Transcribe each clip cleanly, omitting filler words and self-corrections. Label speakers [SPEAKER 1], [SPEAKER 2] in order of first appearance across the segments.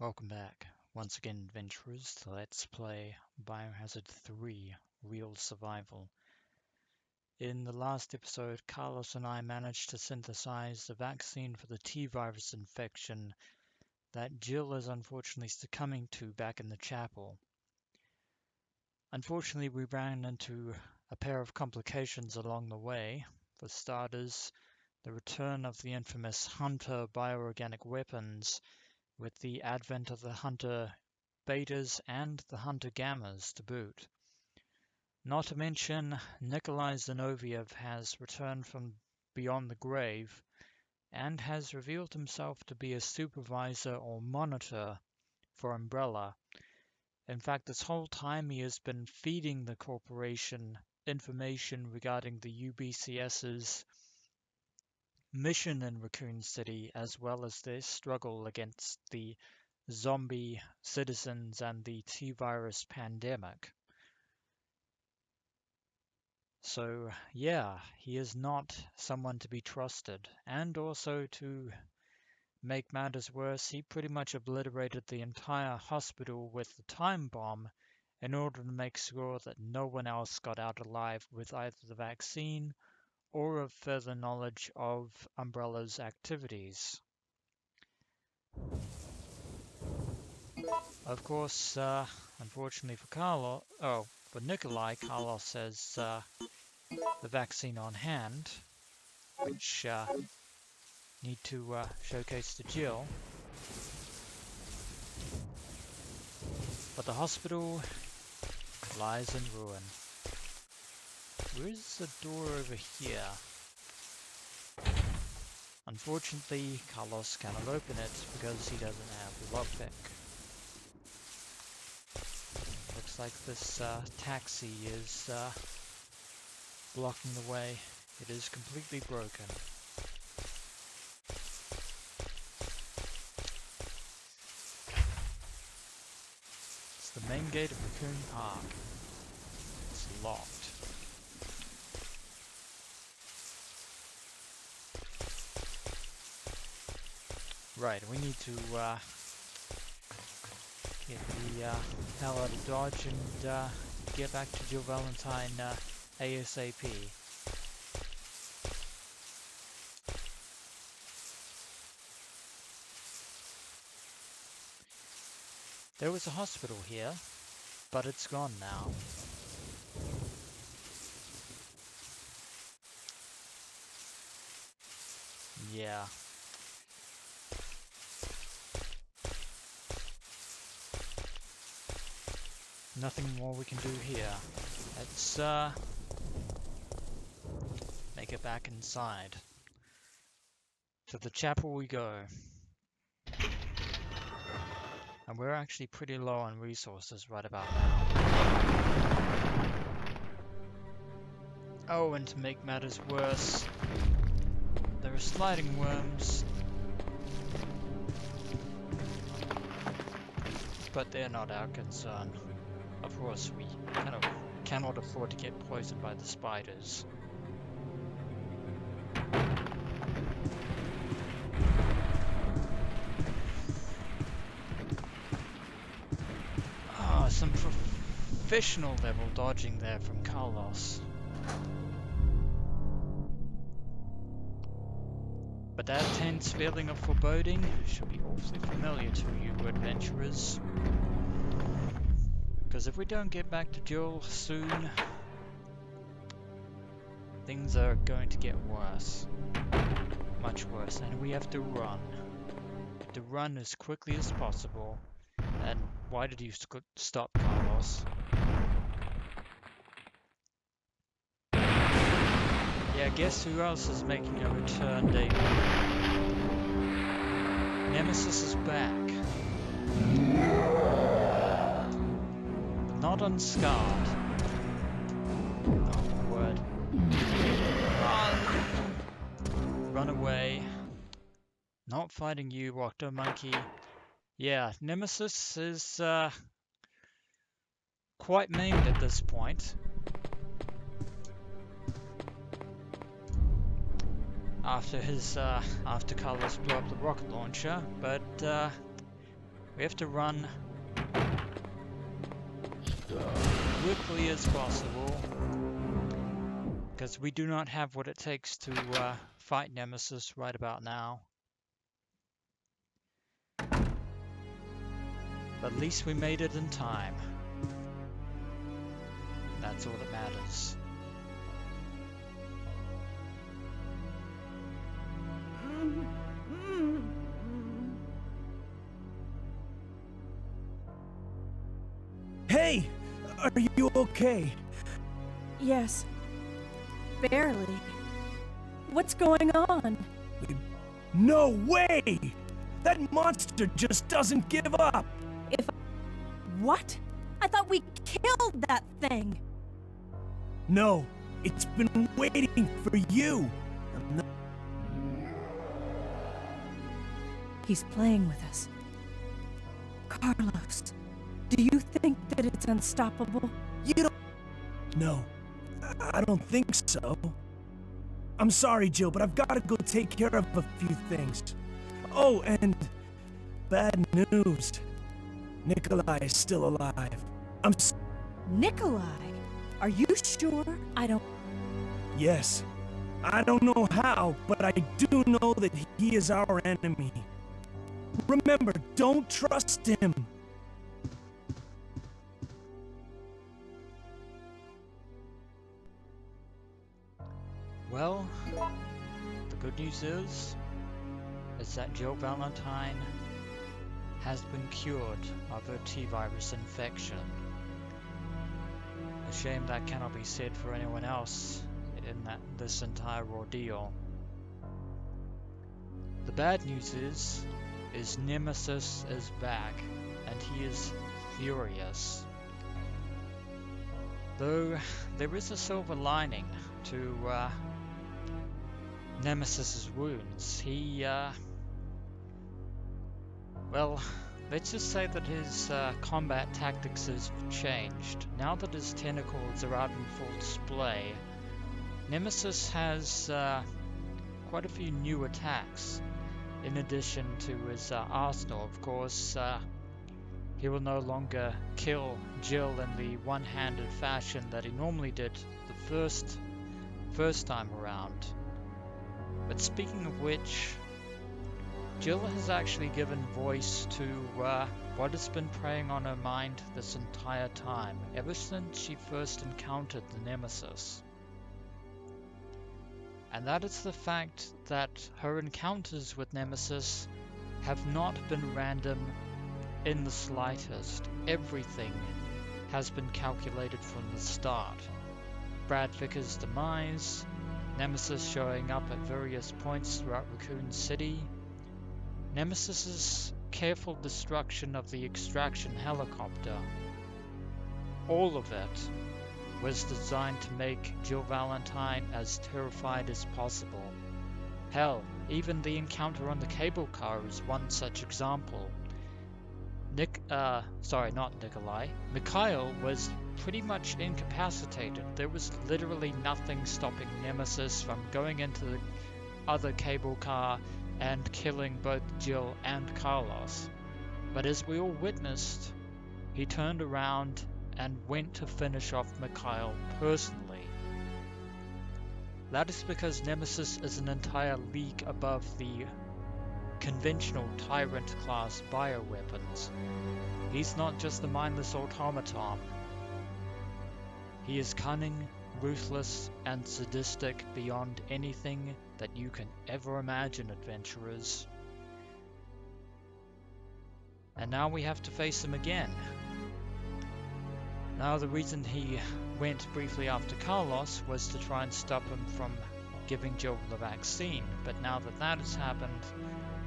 [SPEAKER 1] Welcome back, once again adventurers, to Let's Play Biohazard 3 Real Survival. In the last episode, Carlos and I managed to synthesize the vaccine for the T-virus infection that Jill is unfortunately succumbing to back in the chapel. Unfortunately, we ran into a pair of complications along the way. For starters, the return of the infamous Hunter bioorganic weapons with the advent of the Hunter Betas and the Hunter Gammas to boot. Not to mention, Nikolai Zinoviev has returned from beyond the grave and has revealed himself to be a supervisor or monitor for Umbrella. In fact, this whole time he has been feeding the corporation information regarding the UBCS's mission in Raccoon City, as well as their struggle against the zombie citizens and the T-virus pandemic. So yeah, he is not someone to be trusted. And also, to make matters worse, he pretty much obliterated the entire hospital with the time bomb in order to make sure that no one else got out alive with either the vaccine or of further knowledge of Umbrella's activities. Of course, unfortunately for Nikolai, Carlos has the vaccine on hand, which need to showcase to Jill. But the hospital lies in ruin. Where's the door over here? Unfortunately, Carlos cannot open it because he doesn't have the lockpick. Looks like this taxi is blocking the way. It is completely broken. It's the main gate of Raccoon Park. It's locked. Right, we need to get the hell out of Dodge and get back to Jill Valentine ASAP. There was a hospital here, but it's gone now. Yeah. Nothing more we can do here. Let's make it back inside. To the chapel we go. And we're actually pretty low on resources right about now. Oh, and to make matters worse, there are sliding worms. But they're not our concern. Of course, we cannot afford to get poisoned by the spiders. Ah, some professional level dodging there from Carlos. But that tense feeling of foreboding should be awfully familiar to you adventurers. Because if we don't get back to Jill soon, things are going to get worse. Much worse, and we have to run. To run as quickly as possible. And why did you stop, Carlos? Yeah, guess who else is making a return debut? Nemesis is back. Not unscarred. Oh my word. Run! Run away. Not fighting you, Octo Monkey. Yeah, Nemesis is quite maimed at this point. After Carlos blew up the rocket launcher, but We have to run quickly as possible, because we do not have what it takes to fight Nemesis right about now. But at least we made it in time. That's all that matters.
[SPEAKER 2] Hey! Are you okay?
[SPEAKER 3] Yes. Barely. What's going on?
[SPEAKER 2] No way! That monster just doesn't give up!
[SPEAKER 3] What? I thought we killed that thing!
[SPEAKER 2] No, it's been waiting for you!
[SPEAKER 3] He's playing with us. Carlos, do you think that it's unstoppable?
[SPEAKER 2] You don't... No, I don't think so. I'm sorry, Jill, but I've got to go take care of a few things. Oh, and... bad news. Nikolai is still alive.
[SPEAKER 3] Nikolai? Are you sure? I don't...
[SPEAKER 2] Yes. I don't know how, but I do know that he is our enemy. Remember, don't trust him.
[SPEAKER 1] Well, the good news is that Jill Valentine has been cured of her T-virus infection. A shame that cannot be said for anyone else in this entire ordeal. The bad news is Nemesis is back, and he is furious. Though there is a silver lining to Nemesis's wounds. Well, let's just say that his combat tactics have changed. Now that his tentacles are out in full display, Nemesis has quite a few new attacks. In addition to his arsenal, of course, he will no longer kill Jill in the one-handed fashion that he normally did the first time around. But speaking of which, Jill has actually given voice to what has been preying on her mind this entire time, ever since she first encountered the Nemesis. And that is the fact that her encounters with Nemesis have not been random in the slightest. Everything has been calculated from the start. Brad Vicker's demise, Nemesis showing up at various points throughout Raccoon City, Nemesis's careful destruction of the extraction helicopter. All of it was designed to make Jill Valentine as terrified as possible. Hell, even the encounter on the cable car is one such example. Mikhail was pretty much incapacitated. There was literally nothing stopping Nemesis from going into the other cable car and killing both Jill and Carlos. But as we all witnessed, he turned around and went to finish off Mikhail personally. That is because Nemesis is an entire league above the conventional Tyrant-class bioweapons. He's not just a mindless automaton. He is cunning, ruthless, and sadistic beyond anything that you can ever imagine, adventurers. And now we have to face him again. Now the reason he went briefly after Carlos was to try and stop him from giving Jill the vaccine, but now that that has happened,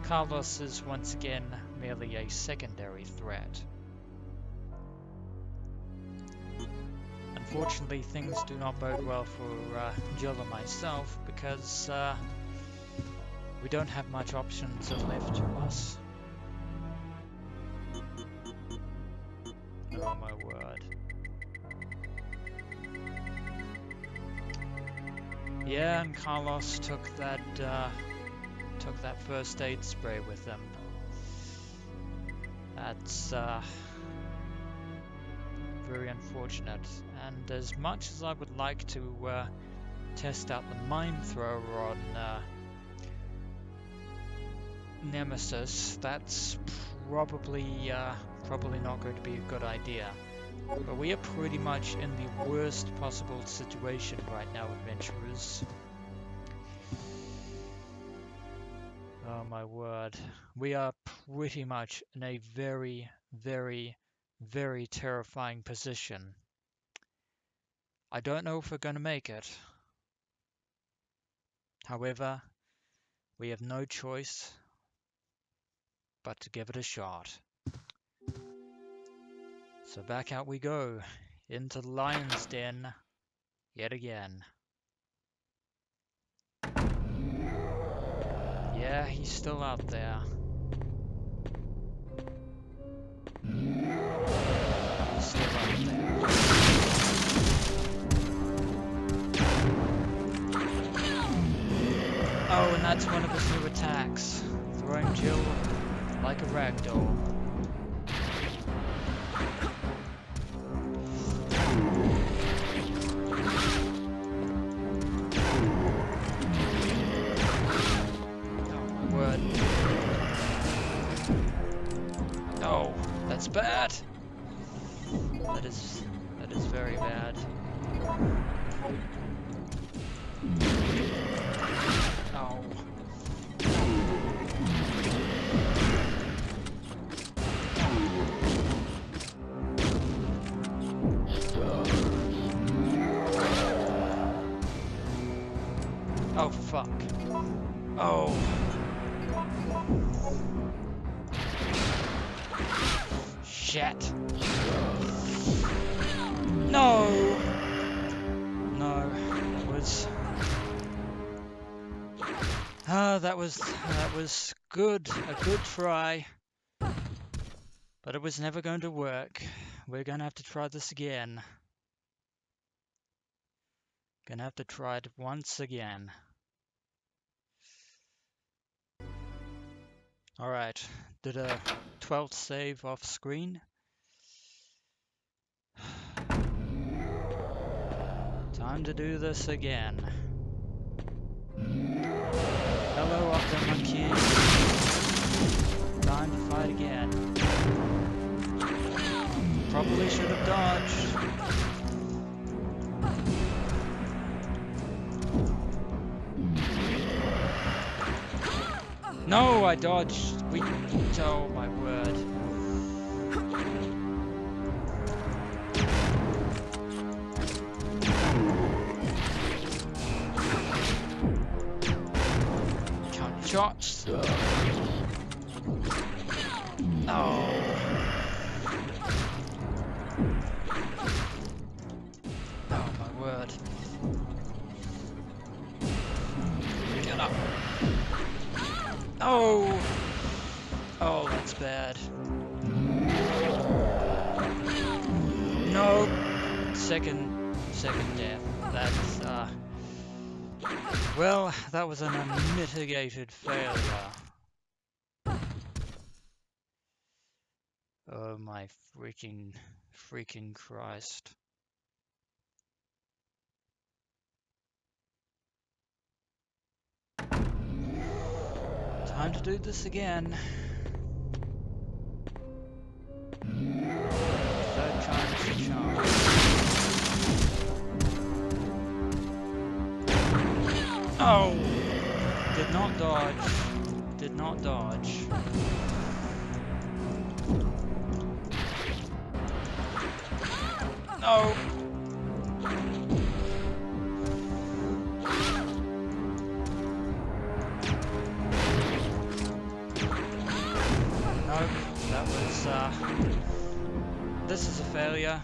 [SPEAKER 1] Carlos is once again merely a secondary threat. Unfortunately, things do not bode well for Jill and myself, because we don't have much options left to us. Oh my word. Yeah, and Carlos took that first aid spray with him. That's very unfortunate. And as much as I would like to test out the mine thrower on Nemesis, that's probably not going to be a good idea. But we are pretty much in the worst possible situation right now, adventurers. Oh my word. We are pretty much in a very, very, very terrifying position. I don't know if we're going to make it. However, we have no choice but to give it a shot. So back out we go, into the lion's den, yet again. Yeah, he's still out there. He's still out there. Oh, and that's one of his new attacks. Throwing Jill like a ragdoll. Oh, that's bad. That is very bad. Oh. Oh fuck. Oh. Shit. No. No. That was good. A good try. But it was never going to work. We're gonna have to try this again. Gonna have to try it once again. Alright, did a 12th save off screen. Time to do this again. Hello, Octo Monkey. Time to fight again. Probably should have dodged. No, I dodged. Oh my word. Count shots. No. Oh my word. Get up. Oh! Oh, that's bad. No! Second death. That's, well, that was an unmitigated failure. Oh my freaking Christ. Time to do this again. Third time's the charm. Oh! Did not dodge. Did not dodge. No! Nope, that was, this is a failure.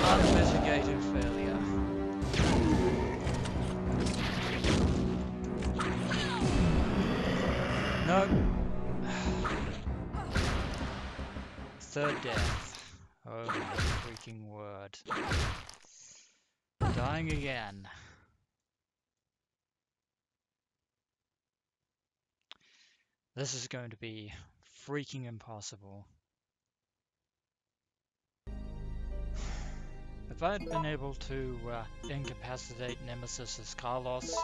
[SPEAKER 1] Unmitigated failure. No. Third death. Oh my freaking word. Dying again. This is going to be freaking impossible. If I had been able to incapacitate Nemesis as Carlos,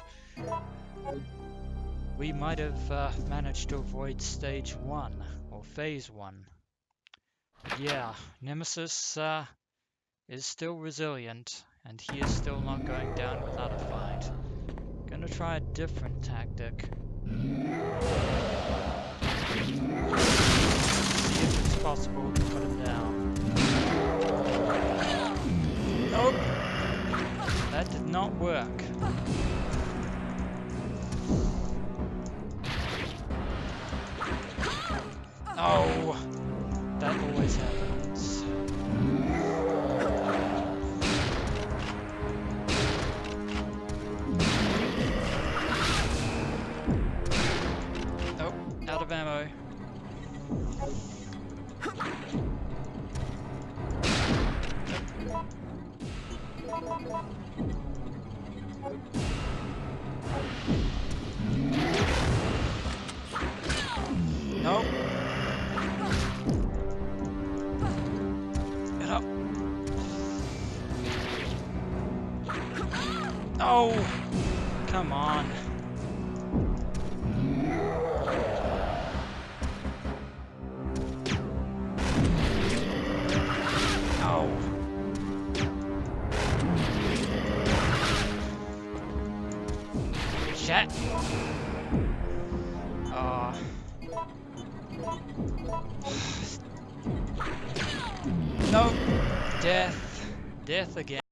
[SPEAKER 1] we might have managed to avoid stage 1, or phase 1. But yeah, Nemesis is still resilient, and he is still not going down without a fight. Gonna try a different tactic. See if it's possible to put him down. Nope! That did not work. Oh! That always happens. Nope, out of ammo. Nope. Get up. Oh! Come on. Oh. Shit. Nope. Death. Death again.